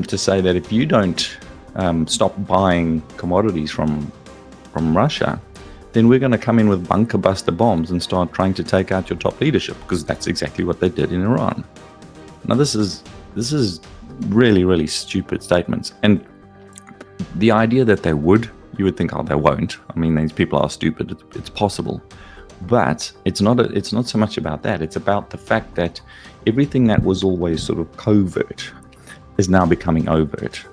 to say that if you don't stop buying commodities from Russia, then we're going to come in with bunker buster bombs and start trying to take out your top leadership, because that's exactly what they did in Iran. Now, this is really, really stupid statements. And the idea that they would, you would think, oh, they won't. I mean, these people are stupid. It's possible. But it's not so much about that. It's about the fact that everything that was always sort of covert is now becoming overt.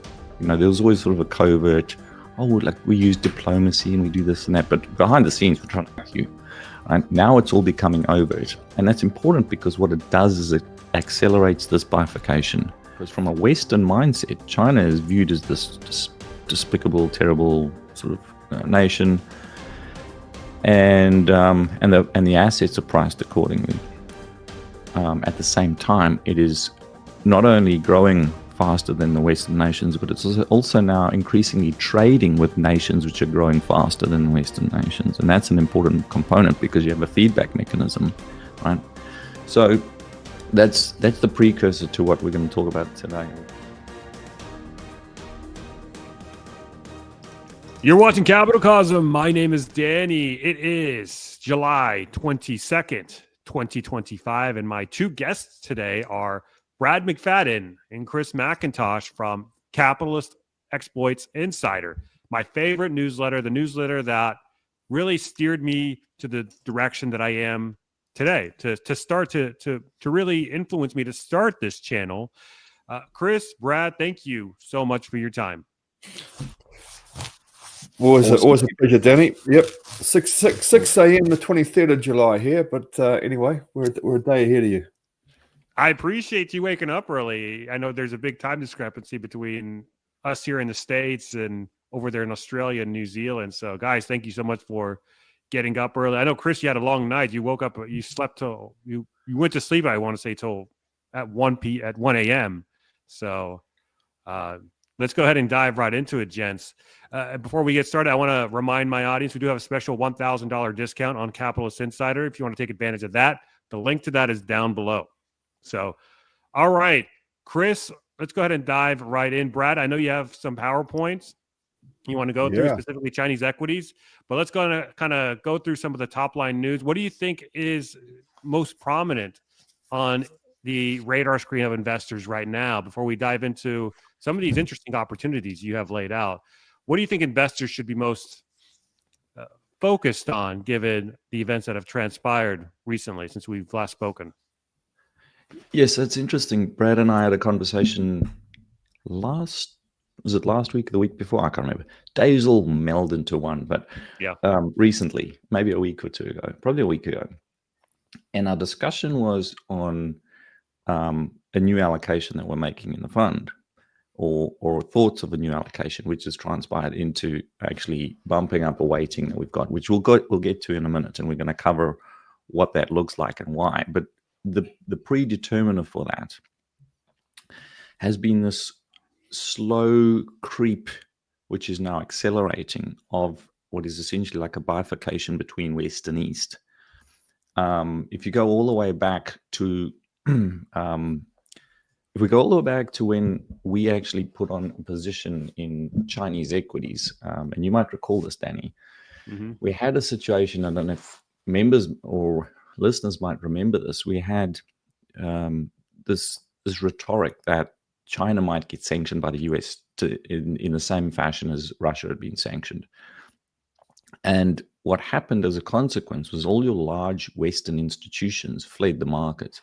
You know, there was always sort of a covert, oh, like we use diplomacy and we do this and that, but behind the scenes we're trying to hack you. And now it's all becoming overt. And that's important because what it does is it accelerates this bifurcation. Because from a Western mindset, China is viewed as this despicable, terrible sort of nation, and the assets are priced accordingly. At the same time, it is not only growing faster than the Western nations, but it's also now increasingly trading with nations which are growing faster than the Western nations. And that's an important component because you have a feedback mechanism, right? So that's the precursor to what we're going to talk about today. You're watching CapitalCosm. My name is Danny. It is July 22nd, 2025, and my two guests today are Brad McFadden and Chris Macintosh from Capitalist Exploits Insider, my favorite newsletter, the newsletter that really steered me to the direction that I am today, to really influence me to start this channel. Chris, Brad, thank you so much for your time. Always a pleasure, Danny. Yep, 6 a.m. the 23rd of July here, but anyway, we're a day ahead of you. I appreciate you waking up early. I know there's a big time discrepancy between us here in the States and over there in Australia and New Zealand. So, guys, thank you so much for getting up early. I know, Chris, you had a long night. You woke up, you slept till you went to sleep, I want to say, till at 1 a.m. So, let's go ahead and dive right into it, gents. Before we get started, I want to remind my audience we do have a special $1,000 discount on Capitalist Insider. If you want to take advantage of that, the link to that is down below. So, all right, Chris, let's go ahead and dive right in. Brad, I know you have some PowerPoints you want to go through, specifically Chinese equities, but let's go kind of go through some of the top line news. What do you think is most prominent on the radar screen of investors right now before we dive into some of these interesting opportunities you have laid out? What do you think investors should be most focused on given the events that have transpired recently since we've last spoken? Yes, that's interesting. Brad and I had a conversation last week or the week before? I can't remember. Days all meld into one, but recently, maybe a week or two ago, probably a week ago. And our discussion was on a new allocation that we're making in the fund, or thoughts of a new allocation, which has transpired into actually bumping up a weighting that we've got, which we'll get to in a minute, and we're going to cover what that looks like and why. But the predeterminer for that has been this slow creep, which is now accelerating, of what is essentially like a bifurcation between West and East. If you go all the way back to if we go all the way back to when we actually put on a position in Chinese equities, and you might recall this, Danny, we had a situation, I don't know if members or listeners might remember this, we had this rhetoric that China might get sanctioned by the US in the same fashion as Russia had been sanctioned. And what happened as a consequence was all your large Western institutions fled the market,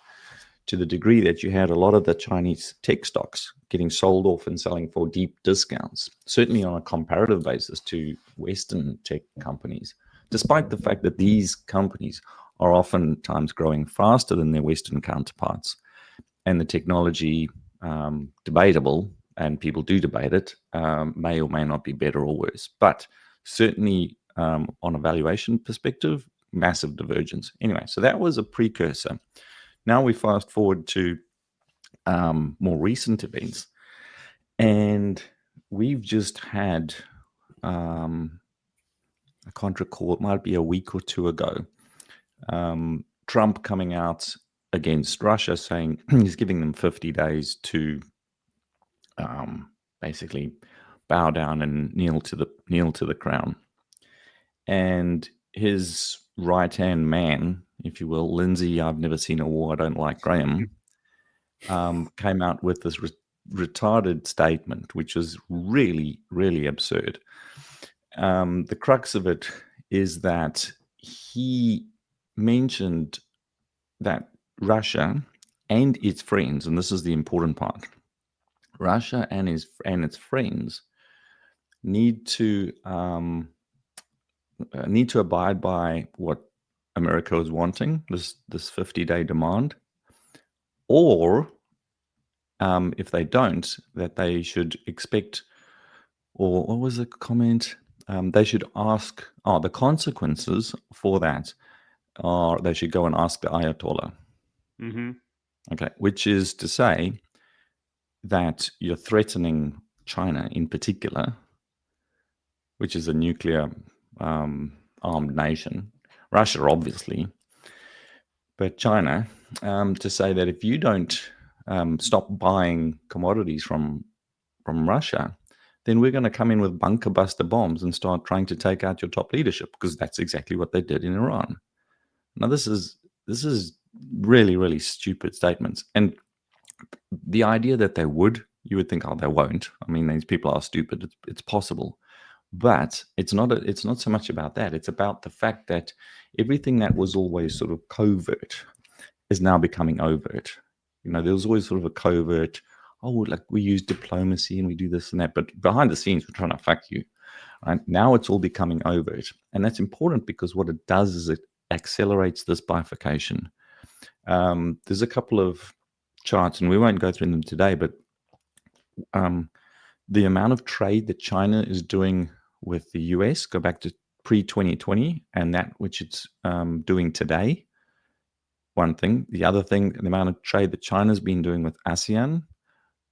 to the degree that you had a lot of the Chinese tech stocks getting sold off and selling for deep discounts, certainly on a comparative basis to Western tech companies, despite the fact that these companies are oftentimes growing faster than their Western counterparts. And the technology, debatable, and people do debate it, may or may not be better or worse. But certainly on a valuation perspective, massive divergence. Anyway, so that was a precursor. Now we fast forward to more recent events, and we've just had, I can't recall, it might be a week or two ago, Trump coming out against Russia saying he's giving them 50 days to basically bow down and kneel to the crown. And his right-hand man, if you will, Lindsay, I've never seen a war I don't like, Graham, came out with this retarded statement, which was really, really absurd. The crux of it is that he mentioned that Russia and its friends, and this is the important part, Russia and its friends need to abide by what America is wanting, this 50-day demand, or if they don't, that they should expect, or what was the comment? They should ask, the consequences for that are they should go and ask the Ayatollah. Mm-hmm. Okay, which is to say that you're threatening China in particular, which is a nuclear armed nation, Russia obviously, but China, to say that if you don't stop buying commodities from Russia, then we're going to come in with bunker buster bombs and start trying to take out your top leadership, because that's exactly what they did in Iran. Now, this is really, really stupid statements. And the idea that they would, you would think, oh, they won't. I mean, these people are stupid. It's possible. But it's not so much about that. It's about the fact that everything that was always sort of covert is now becoming overt. There was always sort of a covert, like we use diplomacy and we do this and that, but behind the scenes, we're trying to fuck you. Right? Now it's all becoming overt. And that's important because what it does is it accelerates this bifurcation. There's a couple of charts, and we won't go through them today, but the amount of trade that China is doing with the US, go back to pre-2020, and that which it's doing today, one thing. The other thing, the amount of trade that China's been doing with ASEAN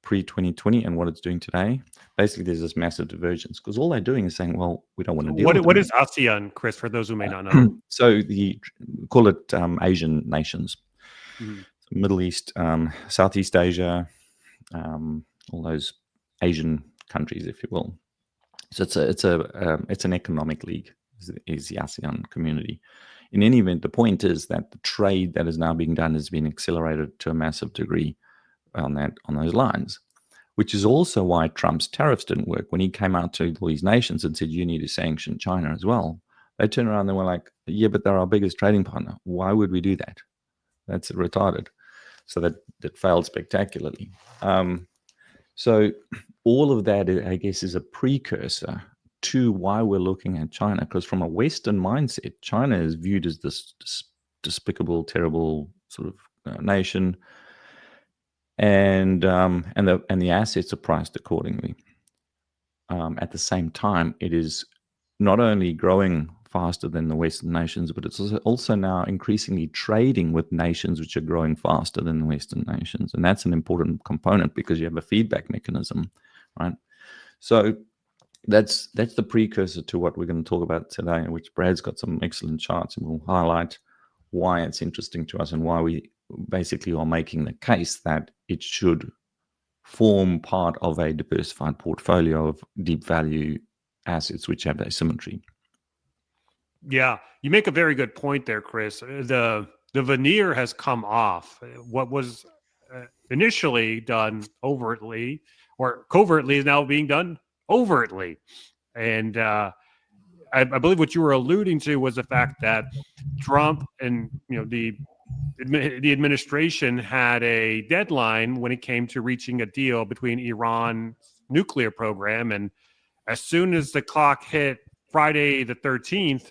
pre-2020 and what it's doing today, basically there's this massive divergence, because all they're doing is saying, well, we don't want to deal with What is ASEAN, Chris, for those who may not know? So call it Asian nations. Mm-hmm. Middle East, Southeast Asia, all those Asian countries, if you will. So it's an economic league, is the ASEAN community. In any event, the point is that the trade that is now being done has been accelerated to a massive degree on those lines, which is also why Trump's tariffs didn't work. When he came out to all these nations and said, you need to sanction China as well, they turned around and were like, yeah, but they're our biggest trading partner. Why would we do that? That's retarded. So that failed spectacularly. So all of that, I guess, is a precursor to why we're looking at China, because from a Western mindset, China is viewed as this despicable, terrible sort of nation, and the assets are priced accordingly. At the same time, it is not only growing faster than the Western nations, but it's also now increasingly trading with nations which are growing faster than the Western nations. And that's an important component because you have a feedback mechanism, right? So that's the precursor to what we're going to talk about today, which Brad's got some excellent charts, and we'll highlight why it's interesting to us and why we basically are making the case that it should form part of a diversified portfolio of deep value assets which have asymmetry. Yeah, you make a very good point there, Chris. The veneer has come off. What was initially done overtly or covertly is now being done overtly. And I believe what you were alluding to was the fact that Trump and the administration had a deadline when it came to reaching a deal between Iran's nuclear program. And as soon as the clock hit Friday the 13th,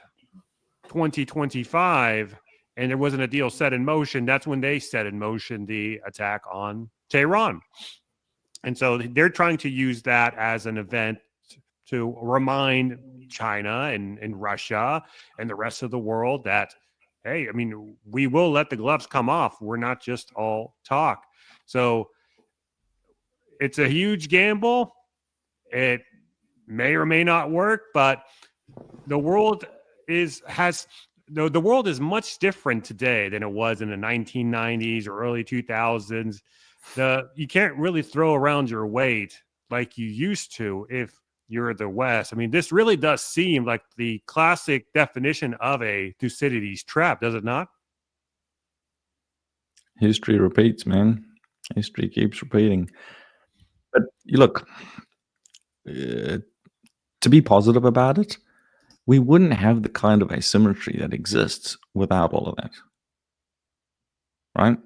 2025, and there wasn't a deal set in motion, that's when they set in motion the attack on Tehran. And so they're trying to use that as an event to remind China and Russia and the rest of the world that, hey, I mean, we will let the gloves come off. We're not just all talk. So it's a huge gamble. It may or may not work, but the world is much different today than it was in the 1990s or early 2000s. You can't really throw around your weight like you used to if you're the West. I mean, this really does seem like the classic definition of a Thucydides trap, does it not? History repeats, man. History keeps repeating. But you look, to be positive about it, we wouldn't have the kind of asymmetry that exists without all of that. Right?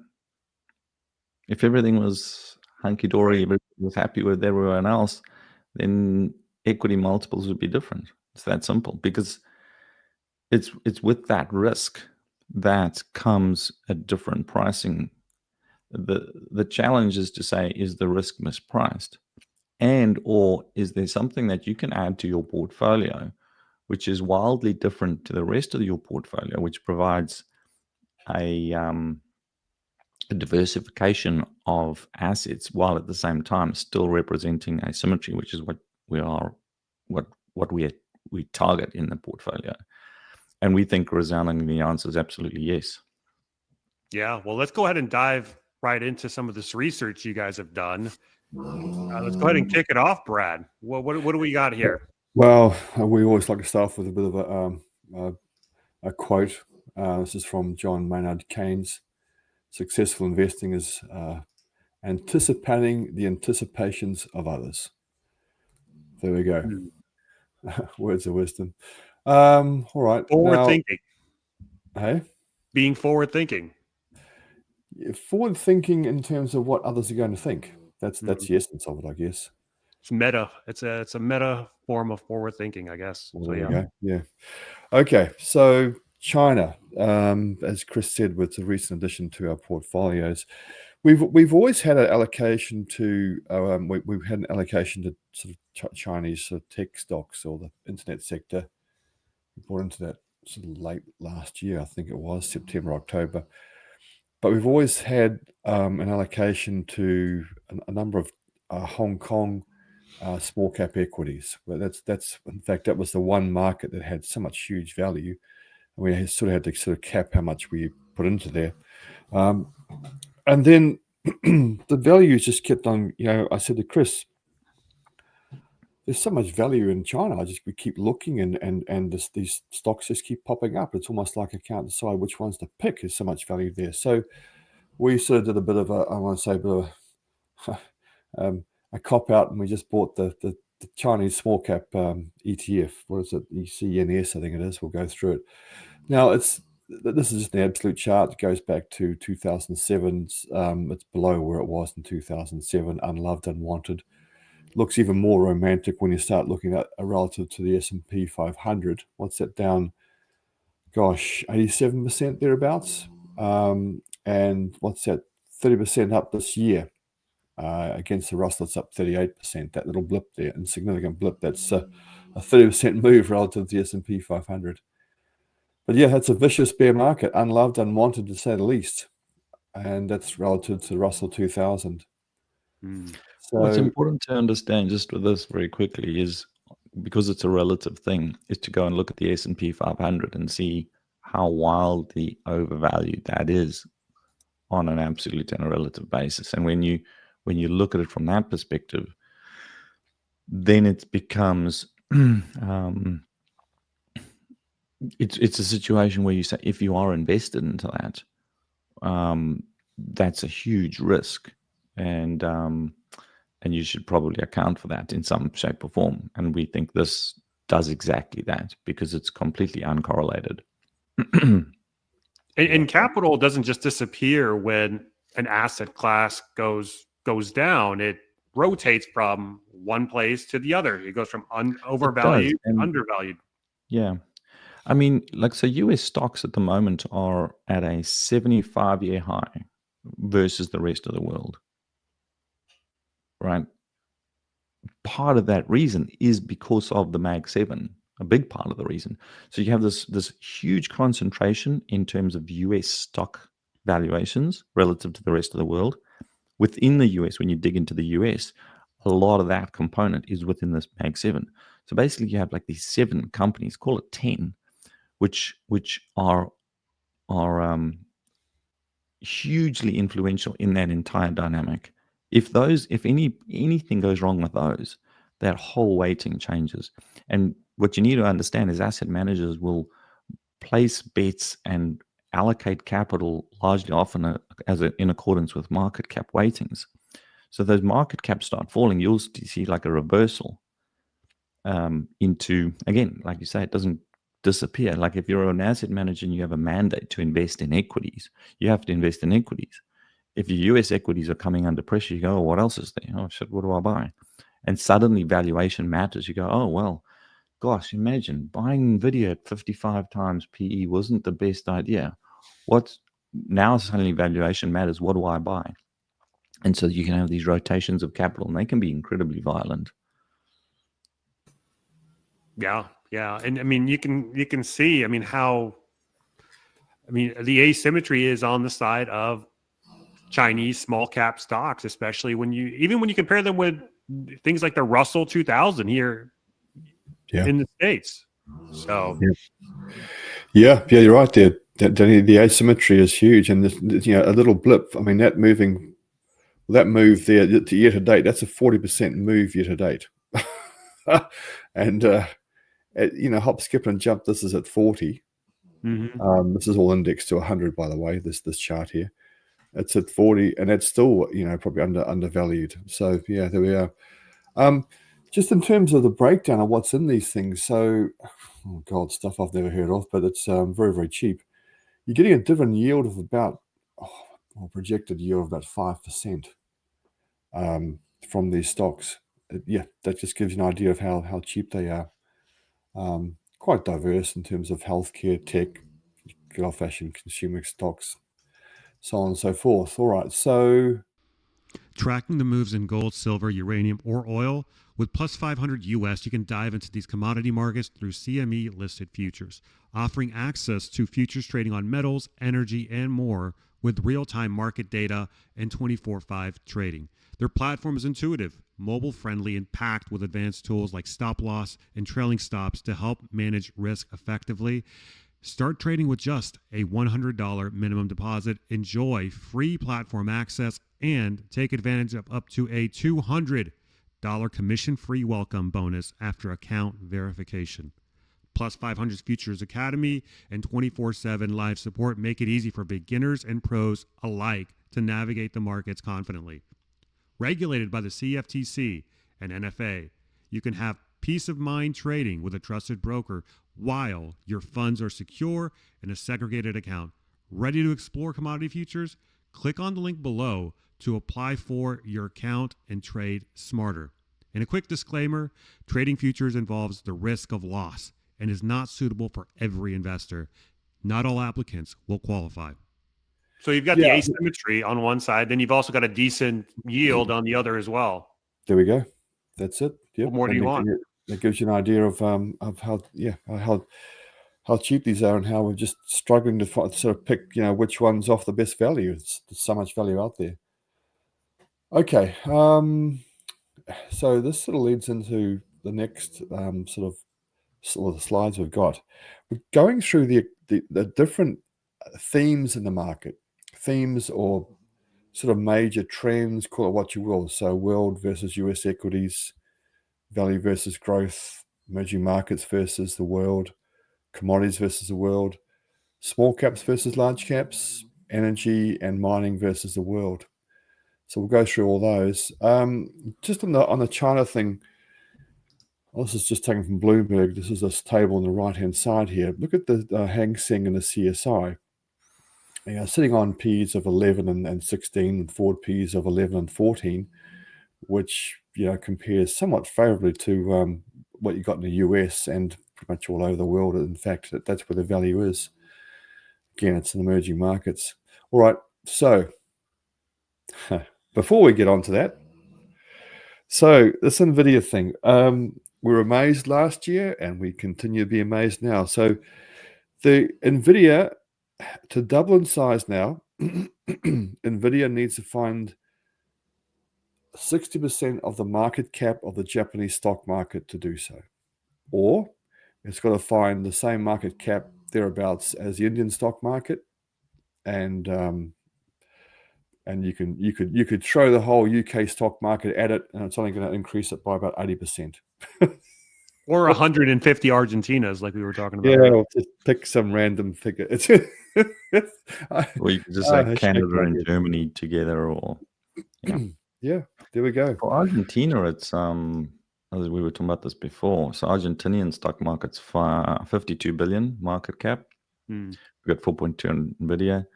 If everything was hunky-dory, everybody was happy with everyone else, then equity multiples would be different. It's that simple, because it's with that risk that comes a different pricing. The challenge is to say, is the risk mispriced? And or is there something that you can add to your portfolio which is wildly different to the rest of your portfolio, which provides a diversification of assets while at the same time still representing asymmetry, which is what we target in the portfolio. And we think resoundingly the answer is absolutely yes. Yeah, well, let's go ahead and dive right into some of this research you guys have done. Let's go ahead and kick it off, Brad. What do we got here? Well, we always like to start off with a bit of a quote. This is from John Maynard Keynes. Successful investing is anticipating the anticipations of others. There we go. Words of wisdom. All right. Forward thinking. Hey? Being forward thinking. Forward thinking in terms of what others are going to think. That's the essence of it, I guess. It's meta. It's a meta form of forward thinking, I guess. Well, there we go. Yeah. Okay. So China, as Chris said, with the recent addition to our portfolios, we've always had an allocation to we've had an allocation to sort of Chinese sort of tech stocks or the internet sector. We bought into that sort of late last year, I think it was September, October. But we've always had an allocation to a number of Hong Kong small cap equities. But that's in fact that was the one market that had so much huge value, and we sort of had to sort of cap how much we put into there. And then the values just kept on. I said to Chris, "There's so much value in China. We keep looking, and these stocks just keep popping up. It's almost like I can't decide which ones to pick. There's so much value there." So we sort of did a bit of a cop out, and we just bought the Chinese small cap ETF. What is it? ECNS, I think it is. We'll go through it. Now this is just an absolute chart. It goes back to 2007. It's below where it was in 2007. Unloved, unwanted. Looks even more romantic when you start looking at relative to the S&P 500. What's that down? Gosh, 87% thereabouts. And what's that? 30% up this year against the Russell. It's up 38%. That little blip there, insignificant blip. That's a 30% move relative to the S&P 500. But yeah, that's a vicious bear market, unloved, unwanted to say the least, and that's relative to the Russell 2000. So what's important to understand, just with this very quickly, is because it's a relative thing, is to go and look at the S&P 500 and see how wildly overvalued that is on an absolute and a relative basis. And when you look at it from that perspective, then it becomes it's a situation where you say, if you are invested into that, that's a huge risk, and you should probably account for that in some shape or form. And we think this does exactly that because it's completely uncorrelated. And capital doesn't just disappear when an asset class goes down. It rotates from one place to the other. It goes from overvalued to undervalued. Yeah. I mean, so US stocks at the moment are at a 75-year high versus the rest of the world, right? Part of that reason is because of the Mag 7, a big part of the reason. So you have this huge concentration in terms of US stock valuations relative to the rest of the world. Within the US, when you dig into the US, a lot of that component is within this Mag 7. So basically you have like these 7 companies, call it 10, which are hugely influential in that entire dynamic. If anything goes wrong with those, that whole weighting changes. And what you need to understand is asset managers will place bets and allocate capital largely often in accordance with market cap weightings. So those market caps start falling, you'll see like a reversal into, again, like you say, it doesn't disappear. Like if you're an asset manager and you have a mandate to invest in equities, you have to invest in equities. If your US equities are coming under pressure, you go, oh, what else is there? Oh, shit, what do I buy? And suddenly valuation matters. You go, oh, well, gosh, imagine buying Nvidia at 55 times PE wasn't the best idea. Now suddenly valuation matters. What do I buy? And so you can have these rotations of capital, and they can be incredibly violent. Yeah. And I mean, you can see, I mean, the asymmetry is on the side of Chinese small cap stocks, especially when you compare them with things like the Russell 2000 here in the States. So yeah, you're right there. The asymmetry is huge, and this, a little blip. I mean, that move there year to date, that's a 40% move year to date. And hop, skip, and jump. This is at 40. mm-hmm. This is all indexed to 100, by the way. This chart here, it's at 40, and it's still probably undervalued. So yeah, there we are. Just in terms of the breakdown of what's in these things, so oh god, stuff I've never heard of, but it's very, very cheap. You're getting a dividend yield of about projected yield of about 5% from these stocks. That just gives you an idea of how cheap they are. Quite diverse in terms of healthcare, tech, good old-fashioned consumer stocks, so on and so forth. All right, so tracking the moves in gold, silver, uranium, or oil. With plus 500 US, you can dive into these commodity markets through CME listed futures, offering access to futures trading on metals, energy, and more with real-time market data and 24/5 trading. Their platform is intuitive, mobile-friendly, and packed with advanced tools like stop loss and trailing stops to help manage risk effectively. Start trading with just a $100 minimum deposit. Enjoy free platform access and take advantage of up to a $200 commission-free welcome bonus after account verification. Plus 500's Futures Academy and 24/7 live support make it easy for beginners and pros alike to navigate the markets confidently. Regulated by the CFTC and NFA, you can have peace of mind trading with a trusted broker while your funds are secure in a segregated account. Ready to explore commodity futures? Click on the link below to apply for your account and trade smarter. And a quick disclaimer, trading futures involves the risk of loss and is not suitable for every investor. Not all applicants will qualify. So you've got the asymmetry on one side, then you've also got a decent yield on the other as well. There we go. That's it. Yep. What more do you want? That gives you an idea of how cheap these are and how we're just struggling to sort of pick which one's off the best value. There's so much value out there. Okay. So this sort of leads into the next sort of the slides we've got. We're going through the different themes in the market, themes or sort of major trends, call it what you will. So world versus US equities, value versus growth, emerging markets versus the world, commodities versus the world, small caps versus large caps, energy and mining versus the world. So we'll go through all those. Just on the China thing, this is just taken from Bloomberg. This is this table on the right-hand side here. Look at the Hang Seng and the CSI. Sitting on P's of 11 and 16 and forward P's of 11 and 14, which compares somewhat favorably to what you got in the US and pretty much all over the world. In fact, that's where the value is. Again, it's in emerging markets. All right, so before we get on to that, so this NVIDIA thing, we were amazed last year and we continue to be amazed now. So the NVIDIA, to double in size now, NVIDIA needs to find 60% of the market cap of the Japanese stock market to do so. Or it's got to find the same market cap thereabouts as the Indian stock market and and you could throw the whole UK stock market at it, and it's only going to increase it by about 80%. Or 150 Argentinas, like we were talking about. Yeah, or just pick some random figure. Or you could just say Canada and Germany together, or yeah, there we go. For Argentina, it's as we were talking about this before. So Argentinian stock market's 52 billion market cap. We've got 4.2 on Nvidia.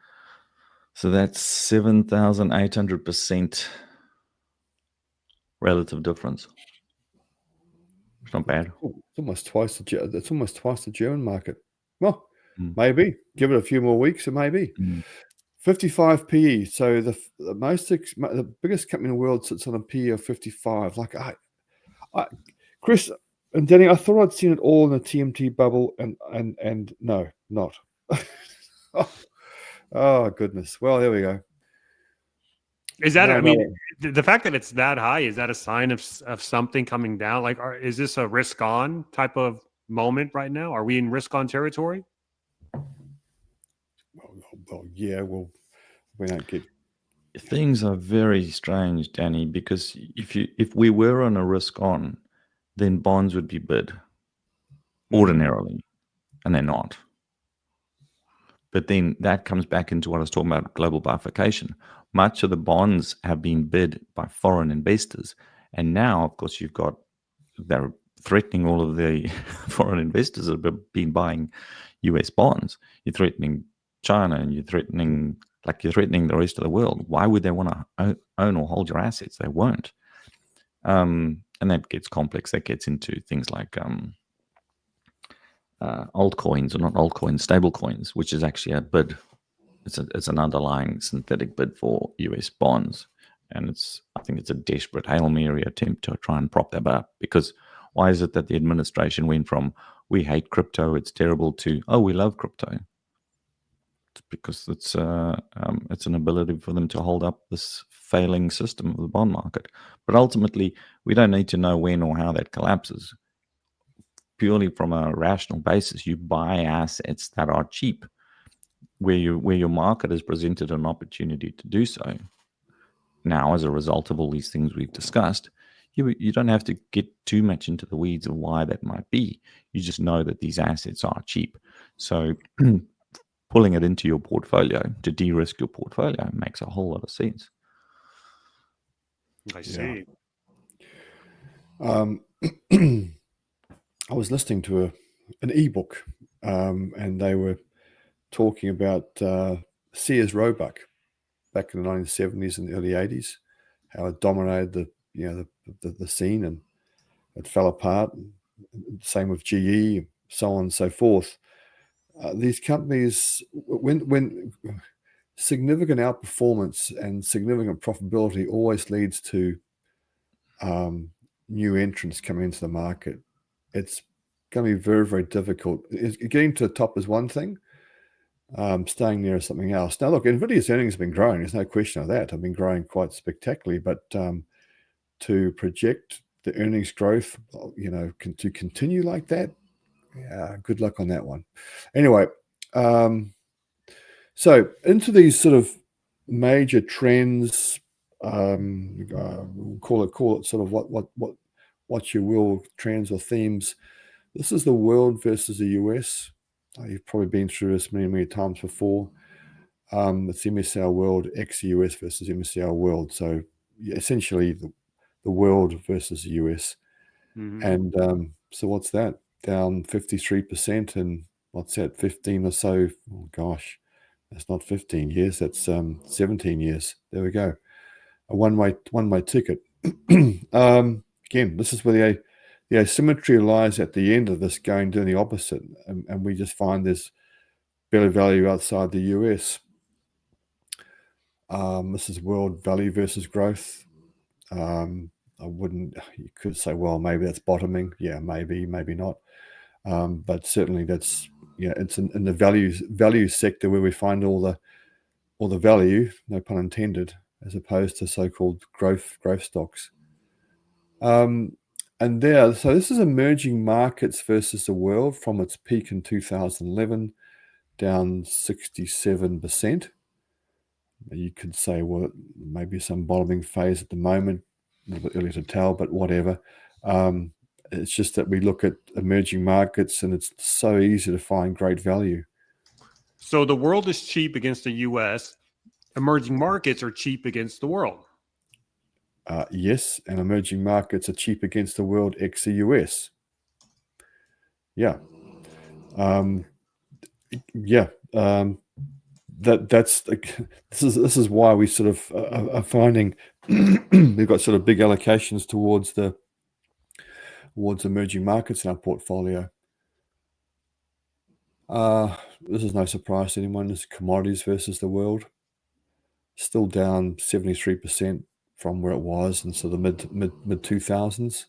So that's 7,800% relative difference. It's not bad. It's almost twice the German market. Well, maybe give it a few more weeks, and maybe 55 PE. So the biggest company in the world sits on a PE of 55. Like Chris and Danny, I thought I'd seen it all in the TMT bubble, and no, not. Oh goodness. Well, there we go. Is that? I mean, the fact that it's that high, is that a sign of something coming down? Like, is this a risk on type of moment right now? Are we in risk on territory? Well, yeah. Well, we don't get. Things are very strange, Danny, because if we were on a risk on, then bonds would be bid ordinarily, and they're not. But then that comes back into what I was talking about, global bifurcation. Much of the bonds have been bid by foreign investors. And now, of course, they're threatening all of the foreign investors that have been buying US bonds. You're threatening China, and you're threatening the rest of the world. Why would they want to own or hold your assets? They won't. And that gets complex. That gets into things like altcoins, or not altcoins, stable coins, which is actually a bid. It's an underlying synthetic bid for US bonds. And I think it's a desperate Hail Mary attempt to try and prop that up. Because why is it that the administration went from, we hate crypto, it's terrible, to, oh, we love crypto? It's because it's an ability for them to hold up this failing system of the bond market. But ultimately, we don't need to know when or how that collapses. Purely from a rational basis, you buy assets that are cheap, where your market has presented an opportunity to do so. Now, as a result of all these things we've discussed, you don't have to get too much into the weeds of why that might be. You just know that these assets are cheap. So pulling it into your portfolio to de-risk your portfolio makes a whole lot of sense. I see. I was listening to an ebook, and they were talking about Sears Roebuck back in the 1970s and early 80s, how it dominated the scene, and it fell apart. Same with GE, so on and so forth. These companies, when significant outperformance and significant profitability always leads to new entrants coming into the market, it's going to be very, very difficult. Getting to the top is one thing. Staying there is something else. Now, look, NVIDIA's earnings have been growing. There's no question of that. They've been growing quite spectacularly. But to project the earnings growth, to continue like that, yeah, good luck on that one. Anyway, so into these sort of major trends, call it sort of what you will, trends or themes. This is the world versus the US. You've probably been through this many, many times before. It's MSCI World ex-US versus MSCI World. So essentially the world versus the US. And so what's that? Down 53%, and what's that, 15 or so? Oh gosh, that's not 15 years. That's 17 years. There we go. A one-way ticket. Again, this is where the asymmetry lies at the end of this, doing the opposite, and we just find there's better value outside the US. This is world value versus growth. You could say, well, maybe that's bottoming. Yeah, maybe not. But certainly that's, it's in the value sector where we find all the value, no pun intended, as opposed to so-called growth stocks. So this is emerging markets versus the world from its peak in 2011, down 67%. You could say, well, maybe some bottoming phase at the moment, a little bit early to tell, but whatever. It's just that we look at emerging markets and it's so easy to find great value. So the world is cheap against the U.S. Emerging markets are cheap against the world. Yes, and emerging markets are cheap against the world ex the US. Yeah. That's this is why we sort of are finding we've got sort of big allocations towards emerging markets in our portfolio. This is no surprise to anyone. This is commodities versus the world, still down 73% from where it was in sort of the mid 2000s.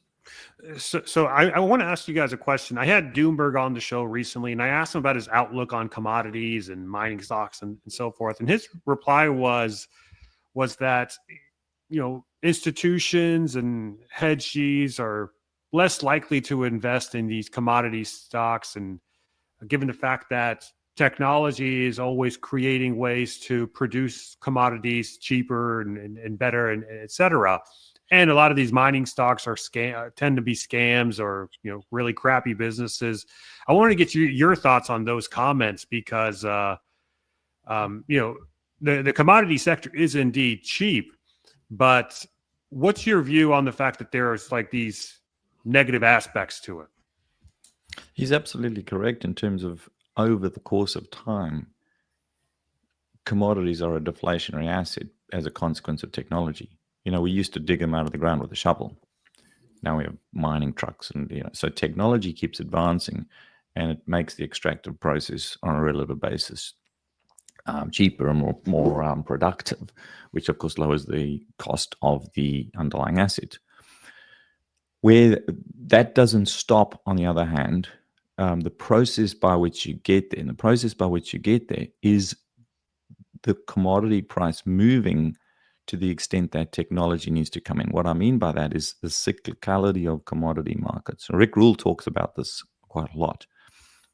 So I want to ask you guys a question. I had Doomberg on the show recently, and I asked him about his outlook on commodities and mining stocks and so forth. And his reply was that, institutions and hedges are less likely to invest in these commodity stocks. And given the fact that technology is always creating ways to produce commodities cheaper and better, and et cetera. And a lot of these mining stocks are tend to be scams or really crappy businesses. I wanted to get your thoughts on those comments because the commodity sector is indeed cheap, but what's your view on the fact that there's like these negative aspects to it? He's absolutely correct in terms of over the course of time, commodities are a deflationary asset as a consequence of technology. We used to dig them out of the ground with a shovel. Now we have mining trucks, and so technology keeps advancing, and it makes the extractive process on a relative basis cheaper and more productive, which of course lowers the cost of the underlying asset. Where that doesn't stop, on the other hand, the process by which you get there, and the process by which you get there is the commodity price moving to the extent that technology needs to come in. What I mean by that is the cyclicality of commodity markets. Rick Rule talks about this quite a lot.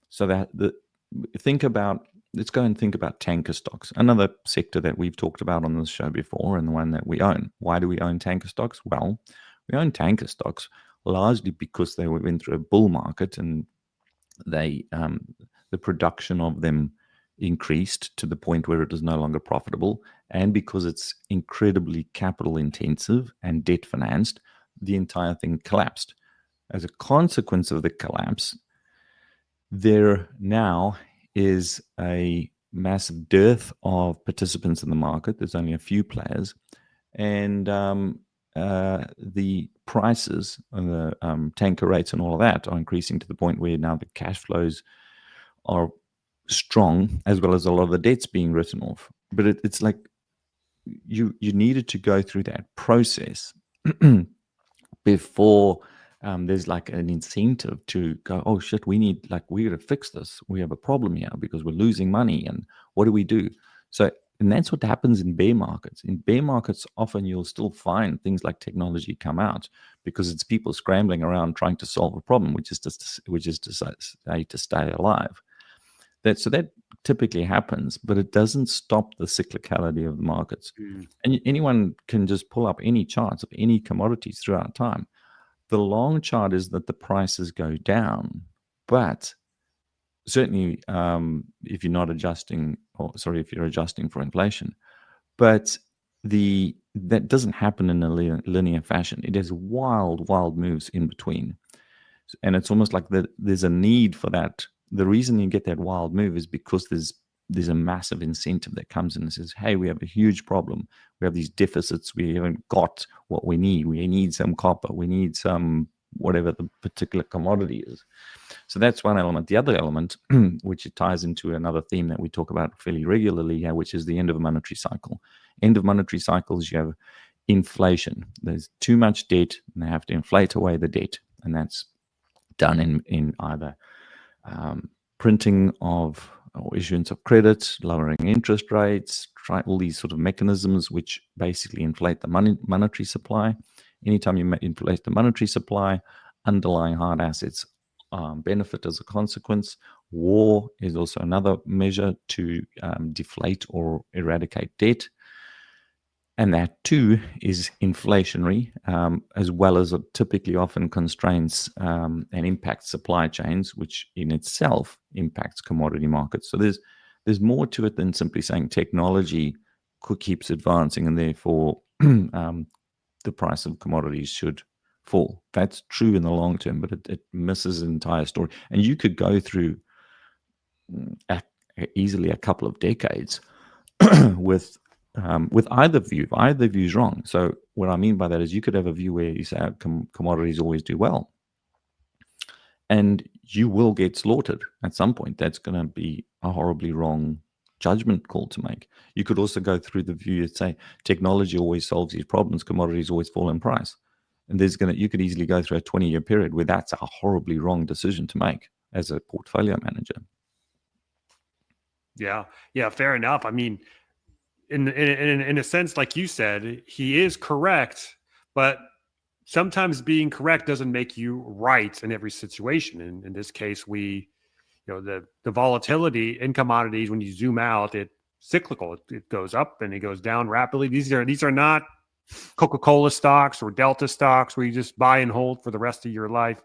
So that let's go and think about tanker stocks, another sector that we've talked about on this show before and the one that we own. Why do we own tanker stocks? Well, we own tanker stocks largely because they went through a bull market and the production of them increased to the point where it is no longer profitable, and because it's incredibly capital intensive and debt financed, the entire thing collapsed. As a consequence of the collapse, there now is a massive dearth of participants in the market. There's only a few players, and the prices and the tanker rates and all of that are increasing to the point where now the cash flows are strong, as well as a lot of the debt's being written off. But it's like you needed to go through that process before there's like an incentive to go, oh shit, we got to fix this. We have a problem here because we're losing money, and what do we do? So, and that's what happens in bear markets. In bear markets, often you'll still find things like technology come out because it's people scrambling around trying to solve a problem, which is to stay alive. That typically happens, but it doesn't stop the cyclicality of the markets. And anyone can just pull up any charts of any commodities throughout time. The long chart is that the prices go down, but certainly if you're adjusting for inflation, but that doesn't happen in a linear fashion. It has wild moves in between, and it's almost like there's a need for that. The reason you get that wild move is because there's a massive incentive that comes in and says, hey, we have a huge problem. We have these deficits. We haven't got what we need. We need some copper. We need some whatever the particular commodity is. So that's one element. The other element, which it ties into another theme that we talk about fairly regularly here, which is the end of a monetary cycle. End of monetary cycles, you have inflation. There's too much debt, and they have to inflate away the debt. And that's done in either printing of or issuance of credit, lowering interest rates, try all these sort of mechanisms which basically inflate the monetary supply. Anytime you inflate the monetary supply, underlying hard assets benefit as a consequence. War is also another measure to deflate or eradicate debt. And that too is inflationary, as well as it typically often constrains and impacts supply chains, which in itself impacts commodity markets. So there's more to it than simply saying technology keeps advancing and therefore the price of commodities should fall. That's true in the long term, but it misses the entire story. And you could go through easily a couple of decades with either view. Either view is wrong. So what I mean by that is you could have a view where you say commodities always do well, and you will get slaughtered at some point. That's going to be a horribly wrong judgment call to make. You could also go through the view that say technology always solves these problems, commodities always fall in price. And you could easily go through a 20-year period where that's a horribly wrong decision to make as a portfolio manager. Yeah, fair enough. I mean, in a sense, like you said, he is correct, but sometimes being correct doesn't make you right in every situation. And in this case, the volatility in commodities, when you zoom out, it's cyclical. It goes up and it goes down rapidly. These are not Coca-Cola stocks or Delta stocks where you just buy and hold for the rest of your life.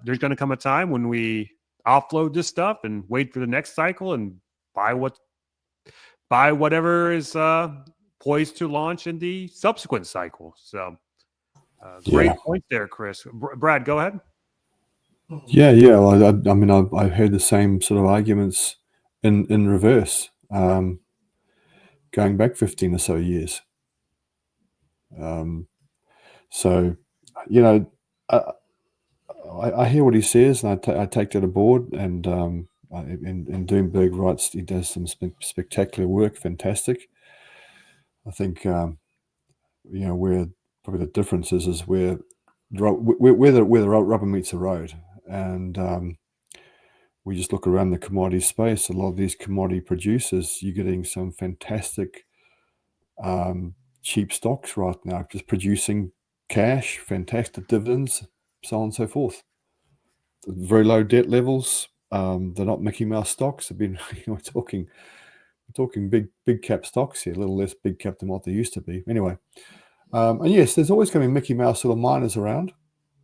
There's going to come a time when we offload this stuff and wait for the next cycle and buy whatever is poised to launch in the subsequent cycle. So great point there, Chris. Brad, go ahead. Yeah. Well, I mean, I've heard the same sort of arguments in reverse, going back 15 or so years. So, I hear what he says, and I take that aboard. And in Doomberg writes, he does some spectacular work, fantastic. I think where probably the difference is where the rubber meets the road, and we just look around the commodity space. A lot of these commodity producers, you're getting some fantastic cheap stocks right now, just producing cash, fantastic dividends, so on and so forth. Very low debt levels. They're not Mickey Mouse stocks. They've been, we're talking big cap stocks here, a little less big cap than what they used to be. Anyway, and yes, there's always going to be Mickey Mouse little miners around.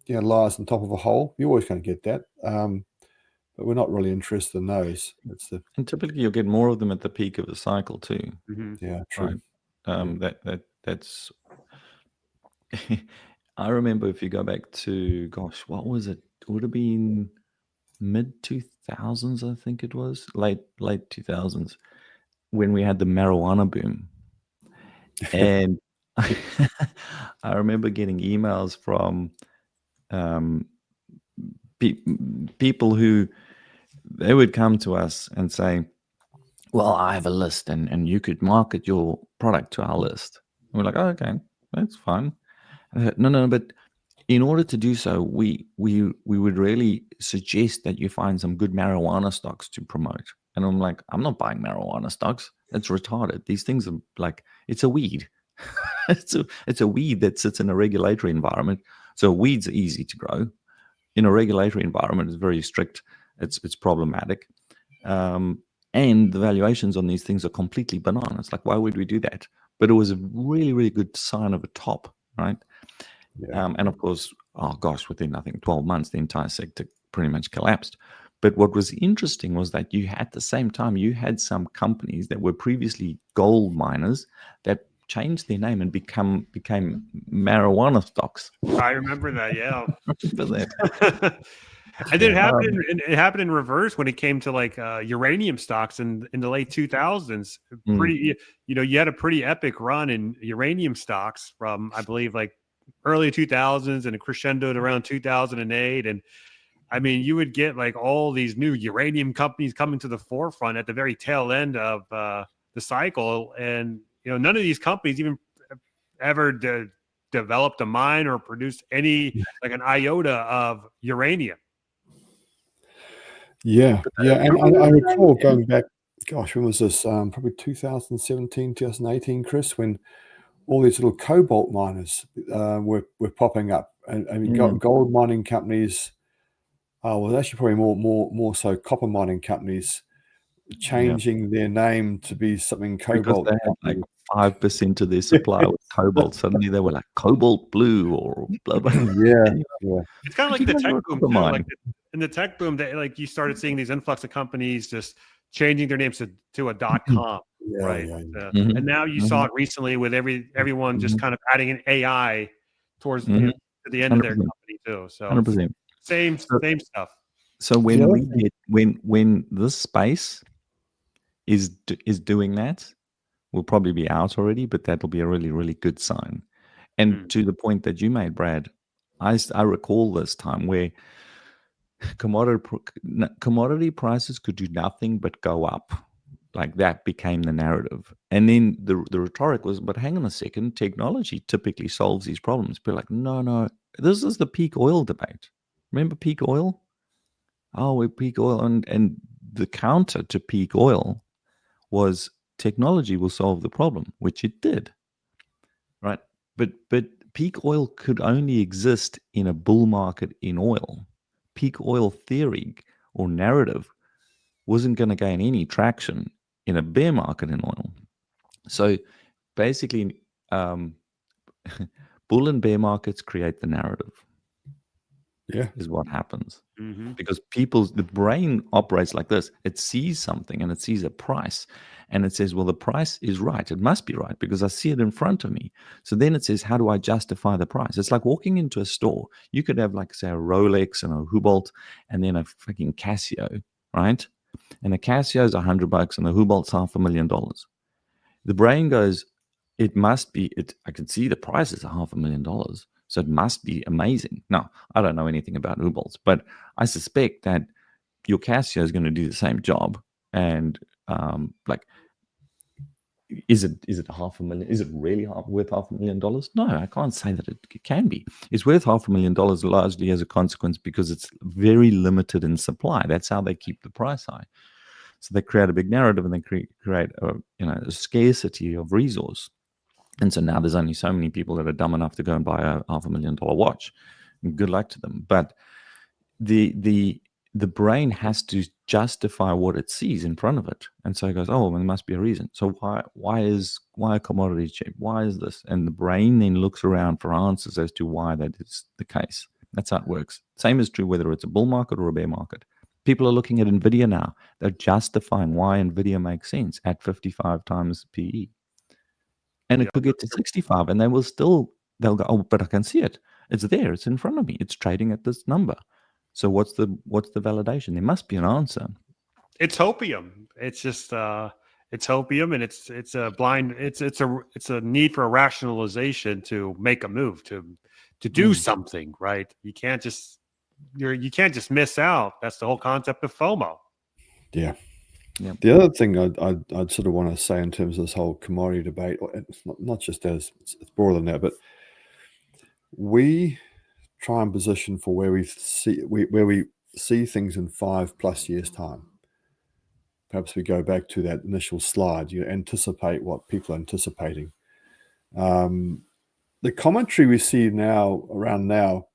Lies on top of a hole. You're always going to get that. But we're not really interested in those. And typically you'll get more of them at the peak of the cycle too. Mm-hmm. Yeah, true. Right? That's I remember if you go back to, what was it? It would have been mid 2000s, I think it was, late 2000s, when we had the marijuana boom. And I remember getting emails from people who they would come to us and say, well, I have a list and you could market your product to our list. And we're like, oh, okay, that's fine. No, but in order to do so, we would really suggest that you find some good marijuana stocks to promote. And I'm like, I'm not buying marijuana stocks. That's retarded. These things are like, it's a weed. it's a weed that sits in a regulatory environment. So weeds are easy to grow. In a regulatory environment, it's very strict. It's problematic. And the valuations on these things are completely banana. It's like, why would we do that? But it was a really, really good sign of a top, right? Yeah. And of course, within, I think, 12 months, the entire sector pretty much collapsed. But what was interesting was that at the same time, you had some companies that were previously gold miners that changed their name and became marijuana stocks. I remember that, yeah. Remember that. And then it happened in reverse when it came to like uranium stocks in the late 2000s. You had a pretty epic run in uranium stocks from, I believe, like early 2000s, and it crescendoed around 2008. And I mean, you would get like all these new uranium companies coming to the forefront at the very tail end of the cycle. And, none of these companies even ever developed a mine or produced any, like an iota of uranium. Yeah. And I recall going back, when was this? Probably 2017, 2018, Chris, when all these little cobalt miners were popping up. And I mean, gold mining companies, actually probably more so copper mining companies changing their name to be something cobalt. Because they had like 5% of their supply was cobalt. Suddenly they were like cobalt blue or blah blah. Yeah, And yeah. It's kind of like you the guys tech were a boom copper too. mine. Like in the tech boom, that you started seeing these influx of companies just changing their names to a .com, Yeah, right? yeah, Mhm, And now you mhm, saw it recently with everyone just mhm, kind of adding an AI towards mhm. to the end of their 100%. company too. So 100%. same So, stuff. so The when other we thing- get when this space is doing that, we'll probably be out already, but that'll be a really, really good sign. And to the point that you made, Brad, I recall this time where commodity prices could do nothing but go up. Like that became the narrative. And then the rhetoric was, but hang on a second, technology typically solves these problems. But like, no, this is the peak oil debate. Remember peak oil? Oh, we're peak oil. And the counter to peak oil was technology will solve the problem, which it did. Right. But peak oil could only exist in a bull market in oil. Peak oil theory or narrative wasn't going to gain any traction in a bear market in oil. So basically, bull and bear markets create the narrative, yeah, is what happens. Mm-hmm. Because the brain operates like this. It sees something and it sees a price and it says, well, the price is right. It must be right because I see it in front of me. So then it says, how do I justify the price? It's like walking into a store. You could have, like, say, a Rolex and a Hublot and then a freaking Casio, right? And the Casio is $100 and the Hublot's $500,000. The brain goes, it must be it. I can see the price is $500,000, so it must be amazing. Now, I don't know anything about Hublot's, but I suspect that your Casio is going to do the same job. And like, is it $500,000? Is it really worth $500,000? No, I can't say that it can be. It's worth $500,000 largely as a consequence because it's very limited in supply. That's how they keep the price high. So they create a big narrative and they create a scarcity of resource. And so now there's only so many people that are dumb enough to go and buy a $500,000 watch. And good luck to them. But the brain has to justify what it sees in front of it, and so it goes, oh, well, there must be a reason. So why are commodities cheap? Why is this? And the brain then looks around for answers as to why that is the case. That's how it works. Same is true whether it's a bull market or a bear market. People are looking at Nvidia now. They're justifying why Nvidia makes sense at 55 times PE. And it could get to 65 and they'll go, oh, but I can see it. It's there. It's in front of me. It's trading at this number. So what's the validation? There must be an answer. It's hopium. It's just it's hopium, and it's a blind. It's a need for a rationalization to make a move to do something, right? You can't just miss out. That's the whole concept of FOMO. yeah. Yep. The other thing I'd sort of want to say in terms of this whole commodity debate, it's not just as it's broader than that, but we try and position for where we see things in 5+ years time. Perhaps we go back to that initial slide. You anticipate what people are anticipating. The commentary we see around now,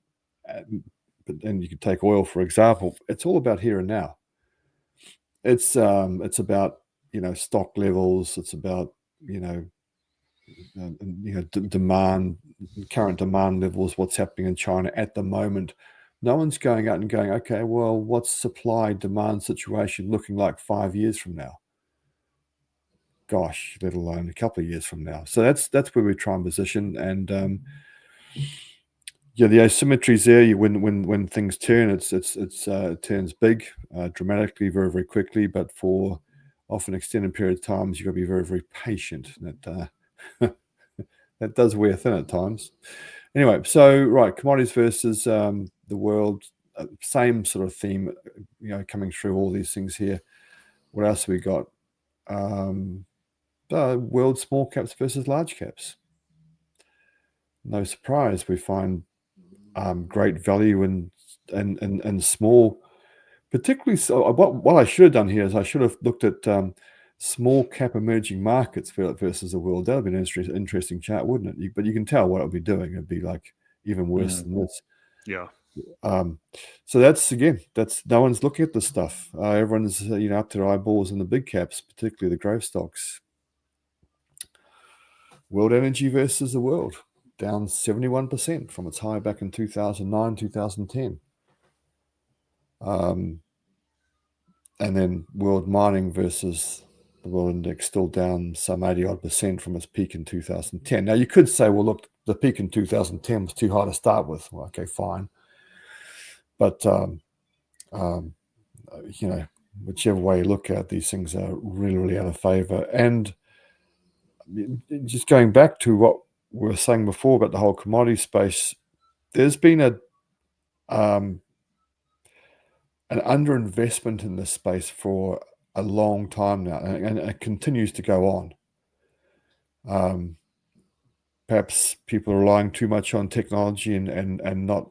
but then you could take oil for example. It's all about here and now. It's about stock levels. It's about demand, current demand levels. What's happening in China at the moment? No one's going out and going, okay, well, what's supply demand situation looking like 5 years from now? Gosh, let alone a couple of years from now. So that's where we try and position. And the asymmetries there. When things turn, it turns big, dramatically, very, very quickly. But for often extended period of times, you've got to be very, very patient. That does wear thin at times. Anyway, so right, commodities versus the world, same sort of theme, coming through all these things here. What else have we got? World small caps versus large caps. No surprise, we find great value in small, particularly. So what I should have done here is I should have looked at small cap emerging markets versus the world. That would be an interesting chart, wouldn't it? But you can tell what it would be doing. It'd be like even worse than this. Yeah. So that's no one's looking at this stuff. Everyone's up to their eyeballs in the big caps, particularly the growth stocks. World Energy versus the world, down 71% from its high back in 2009, 2010. And then world mining versus the world index still down some 80-odd% from its peak in 2010. Now, you could say, well, look, the peak in 2010 was too high to start with. Well, okay, fine. But, whichever way you look at it, these things are really, really out of favor. And just going back to what we were saying before about the whole commodity space, there's been an underinvestment in this space for a long time now, and it continues to go on. Perhaps people are relying too much on technology and not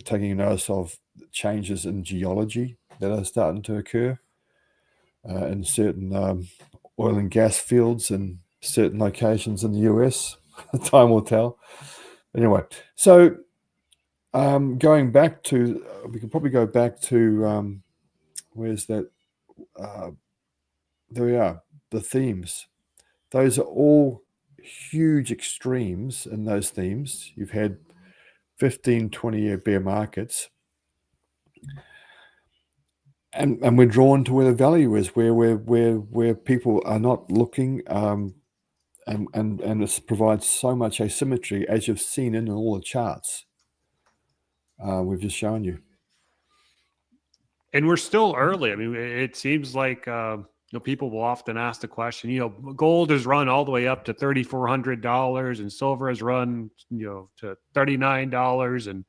taking notice of changes in geology that are starting to occur in certain oil and gas fields in certain locations in the US. Time will tell. Anyway, so going back to, we can probably go back to, where's that? There we are, the themes. Those are all huge extremes in those themes. You've had 15, 20-year bear markets. And we're drawn to where the value is, where people are not looking, and this provides so much asymmetry, as you've seen in all the charts we've just shown you. And we're still early. I mean, it seems like people will often ask the question. Gold has run all the way up to $3,400, and silver has run to $39, and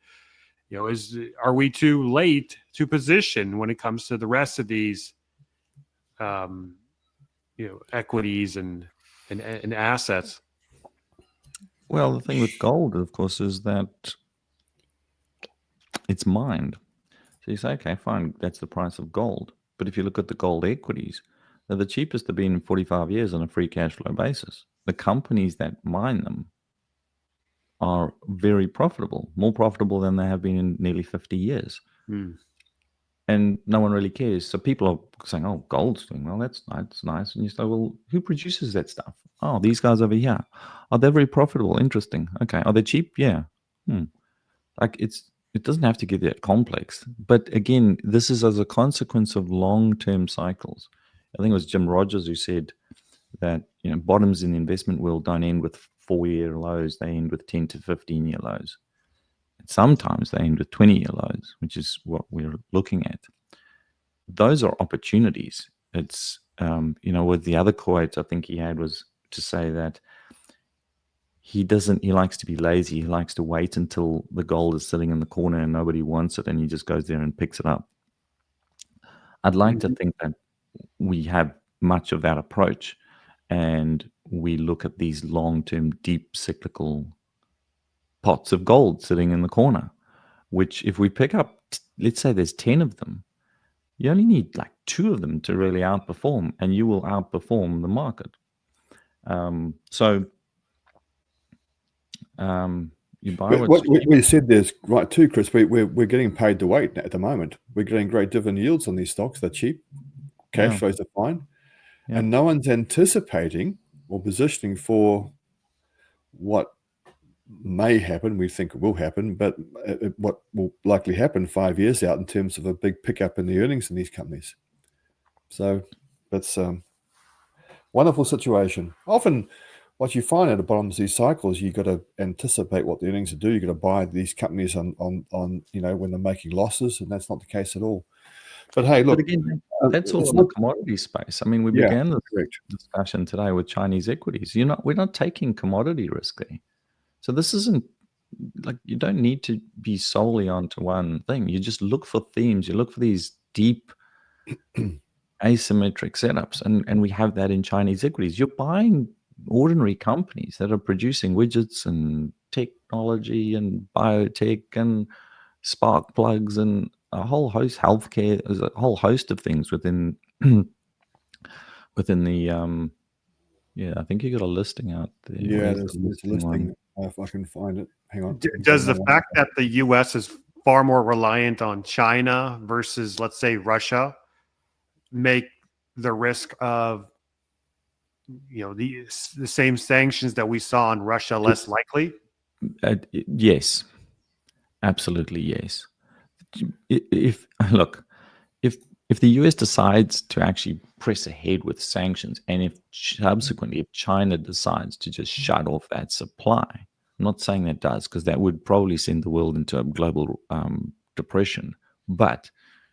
are we too late to position when it comes to the rest of these equities and assets? Well, the thing with gold, of course, is that it's mined. So you say, okay, fine, that's the price of gold. But if you look at the gold equities, they're the cheapest they've been in 45 years on a free cash flow basis. The companies that mine them are very profitable, more profitable than they have been in nearly 50 years. And no one really cares. So people are saying, oh, gold's doing well, that's nice. And you say, well, who produces that stuff? Oh, these guys over here. Oh, they're very profitable. Interesting. Okay. Are they cheap? Yeah. Like it doesn't have to get that complex. But again, this is as a consequence of long-term cycles. I think it was Jim Rogers who said that bottoms in the investment world don't end with 4-year lows; they end with 10 to 15-year lows. And sometimes they end with 20-year lows, which is what we're looking at. Those are opportunities. It's with the other quote I think he had was to say that he likes to be lazy. He likes to wait until the gold is sitting in the corner and nobody wants it, and he just goes there and picks it up. I'd like to think that we have much of that approach, and we look at these long-term, deep cyclical pots of gold sitting in the corner, which if we pick up, let's say there's 10 of them, you only need like 2 of them to really outperform, and you will outperform the market. You buy what you said there's right too, Chris. We're getting paid to wait at the moment. We're getting great dividend yields on these stocks. They're cheap. Cash flows are fine. Yeah. And no one's anticipating or positioning for what may happen. We think it will happen, but what will likely happen 5 years out in terms of a big pickup in the earnings in these companies. So that's wonderful situation. Often what you find at the bottom of these cycles, you've got to anticipate what the earnings will do. You've got to buy these companies on when they're making losses, and that's not the case at all. But hey, look, again, that's all in the commodity space. I mean, we began this discussion today with Chinese equities. We're not taking commodity risk there. So this isn't like, you don't need to be solely onto one thing. You just look for themes. You look for these deep asymmetric setups, and we have that in Chinese equities. You're buying ordinary companies that are producing widgets and technology and biotech and spark plugs and a whole host, healthcare. There's a whole host of things within the I think you got a listing out there. Yeah, there's a listing. If I can find it, hang on. Does the fact that the U.S. is far more reliant on China versus, let's say, Russia make the risk of the same sanctions that we saw on Russia less likely? Yes, absolutely yes. If look, if the US decides to actually press ahead with sanctions, and if subsequently if China decides to just shut off that supply, I'm not saying that does, because that would probably send the world into a global depression. But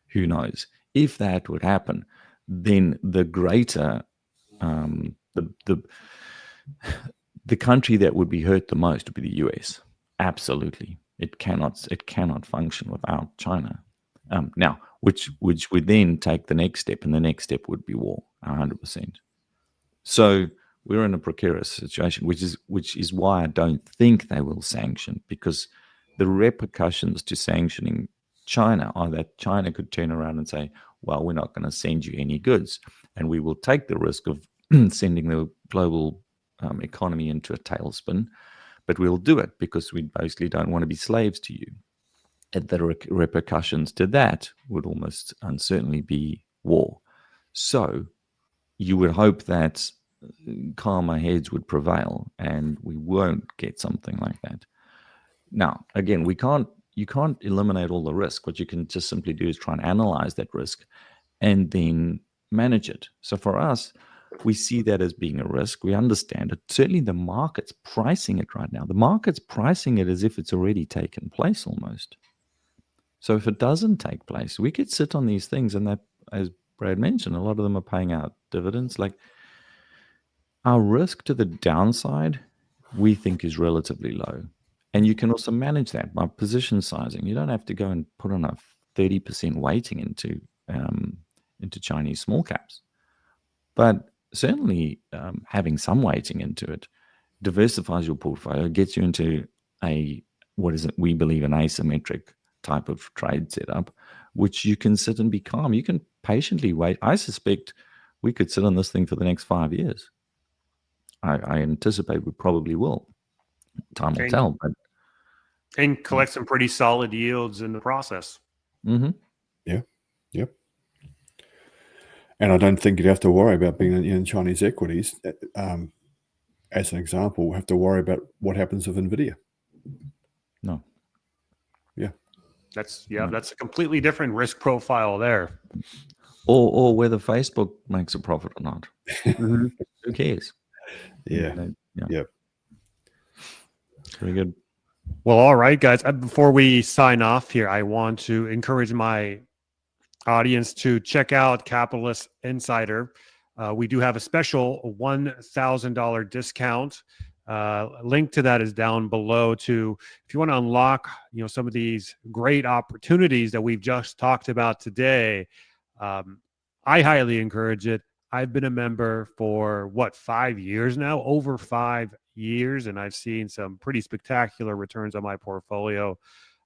who knows? If that would happen, then the greater the country that would be hurt the most would be the US. Absolutely, it cannot function without China. Now, which would then take the next step, and the next step would be war, 100%. So we're in a precarious situation, which is why I don't think they will sanction, because the repercussions to sanctioning China are that China could turn around and say, well, we're not going to send you any goods, and we will take the risk of sending the global economy into a tailspin, but we'll do it because we basically don't want to be slaves to you. And the repercussions to that would almost uncertainly be war. So you would hope that calmer heads would prevail and we won't get something like that. Now, again, you can't eliminate all the risk. What you can just simply do is try and analyze that risk and then manage it. So for us, we see that as being a risk. We understand it. Certainly the market's pricing it right now. The market's pricing it as if it's already taken place almost. So if it doesn't take place, we could sit on these things, and that, as Brad mentioned, a lot of them are paying out dividends. Like, our risk to the downside, we think, is relatively low. And you can also manage that by position sizing. You don't have to go and put on a 30% weighting into Chinese small caps. But certainly having some weighting into it diversifies your portfolio, gets you into we believe, an asymmetric type of trade setup, which you can sit and be calm. You can patiently wait. I suspect we could sit on this thing for the next 5 years. I anticipate we probably will. Time will tell. But and collect some pretty solid yields in the process. Mm-hmm. Yeah. Yep. And I don't think you'd have to worry about being in Chinese equities. As an example, we'll have to worry about what happens with NVIDIA. No. Yeah. That's a completely different risk profile there. Or whether Facebook makes a profit or not. Mm-hmm. Who cares? Yeah. Yep. Very good. Well, all right, guys. Before we sign off here, I want to encourage my audience to check out Capitalist Insider. We do have a special $1,000 discount. Link to that is down below. If you want to unlock, some of these great opportunities that we've just talked about today, I highly encourage it. I've been a member for 5 years now, over 5 years, and I've seen some pretty spectacular returns on my portfolio.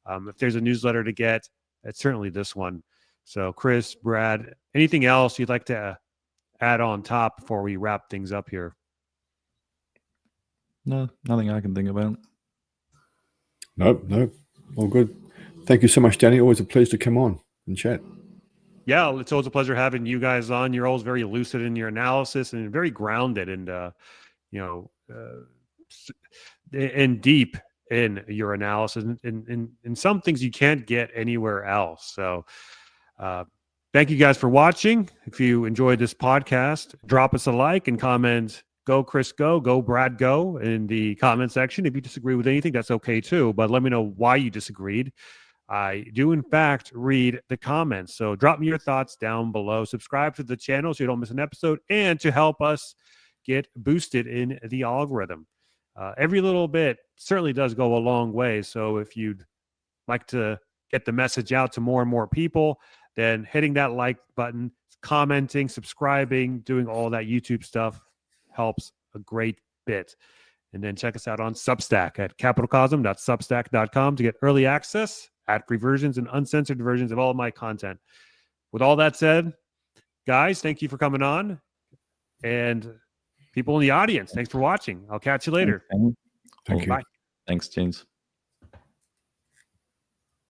If there's a newsletter to get, it's certainly this one. So, Chris, Brad, anything else you'd like to add on top before we wrap things up here? No, nothing I can think about. No, all good. Thank you so much, Danny. Always a pleasure to come on and chat. Yeah, it's always a pleasure having you guys on. You're always very lucid in your analysis and very grounded and and deep in your analysis. And some things you can't get anywhere else. So thank you guys for watching. If you enjoyed this podcast, drop us a like and comment, go Chris, go Brad, go in the comment section. If you disagree with anything, that's okay too. But let me know why you disagreed. I do, in fact, read the comments. So drop me your thoughts down below. Subscribe to the channel so you don't miss an episode, and to help us get boosted in the algorithm. Every little bit certainly does go a long way. So if you'd like to get the message out to more and more people, then hitting that like button, commenting, subscribing, doing all that YouTube stuff helps a great bit. And then check us out on Substack at CapitalCosm.substack.com to get early access, ad-free versions, and uncensored versions of all of my content. With all that said, guys, thank you for coming on. And people in the audience, thanks for watching. I'll catch you later. Thank you. Bye. Thanks, James.